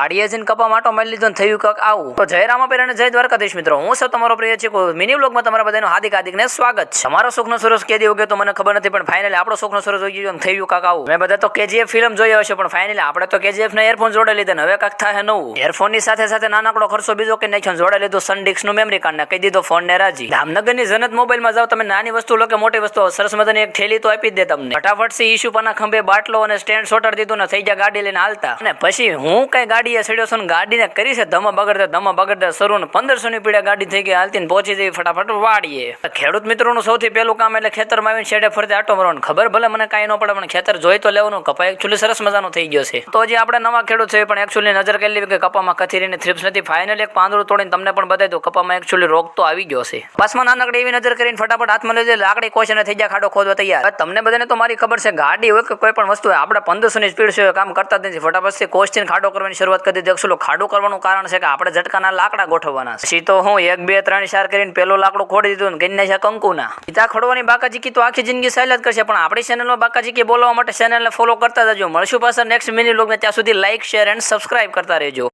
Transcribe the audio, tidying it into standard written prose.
આડિયા જઈને કપા માટો મારી લીધો ને થયું કાક આવું. તો જય રામાપીર અને જય દ્વારકાધીશ મિત્રો, હું સૌ તમારો પ્રિય છે મિની વ્લોગમાં તમારા બધાનું હાર્દિક ને સ્વાગત છે. તમારો સુખનો સરસ કેદી ઉગે તો મને ખબર નથી, પણ ફાઇનલી આપણો સુખનો સરસ જોઈ ગયો થયું કાક આવું. મેં બધા તો કેજીએફ ફિલ્મ જોઈ હશે, પણ ફાઇનલી આપણે તો કેજીએફ ના એરફોન જોડે લીધા ને હવે કાક થાય નવું. એરફોન ની સાથે સાથે નાનકડો ખર્ચો બીજો કે નાખ્યો, જોડે લીધું સનડિસ્ક નું મેમરી કાર્ડ ને કહી દીધો ફોન ને રાજી. જામનગર ની જનત મોબાઈલ માં જાવ તમે, નાની વસ્તુ લો કે મોટી વસ્તુ, સરસ મજાની એક થેલી તો આપી જ દે તમને. ફટાફટ થી ઈશુ પાના ખંભે બાટલો અને સ્ટેન્ડ સોટાડી દીધું ને થઈ ગયા ગાડી લઈને હાલતા. અને પછી હું કઈ ગાડીએ ચડ્યો છું ને ગાડીને કરી છે ધમા બગડતા શરૂ ને 1500 ની પીડા ગાડી થઈ ગઈ હાલતી ને પહોંચી જઈ ફટાફટ વાડીએ. ખેડૂત મિત્રોનું સૌથી પહેલું કામ એટલે ખેતરમાં આવીને શેડે ફરતે આટો મારવાનો. ખબર ભલે મને કાંઈ ન પડે, પણ ખેતર જોઈ તો લેવાનું. કપા એકચ્યુઅલી સરસ મજાનો થઈ ગયો છે. તો જે આપણે નવા ખેડૂત છે પણ એકચ્યુઅલી નજર કરી લેવી કે કપામાં કથીરીની થ્રિપ્સ નથી. ફાઇનલી એક પાંદડું તોડીને તમને પણ બતાવી દો, કપામાં એકચ્યુઅલી રોગ તો આવી ગયો છે. પાસમાં નાનકડી એવી નજર કરીને ફટાફટ હાથમાં લઈ લાકડી કોશને થઈ ગયા ખાડો ખોદવા તૈયાર. તમને બધાને તો મારી ખબર છે, ગાડી હોય કે કોઈ પણ વસ્તુ હોય, આપણે 1500 ની સ્પીડ છે કામ કરતા જ નથી. ફટાફટ થી કોશથી ખાડો કરવાની શરૂઆત કરી દીધી. એકચ્યુઅલી ખાડો કરવાનું કારણ છે કે આપણે ઝટકાના લાકડા ગોઠવવાના છે. તો હું 1 2 3 4 કરીને પેલું લાકડું ખોડી દીધું ને ગઈ નાખ્યા કંકુના. પિતા ખોડવાની બાકાજીકી તો આખી જિંદગી સાયલ જ કરશે, પણ આપણી ચેનલમાં બાકાજીકી બોલવા માટે ચેનલને ફોલો કરતા જજો. મળશું પાછા નેક્સ્ટ મિની વ્લોગમાં, ત્યાં સુધી લાઈક શેર એન્ડ સબસ્ક્રાઇબ કરતા રહેજો.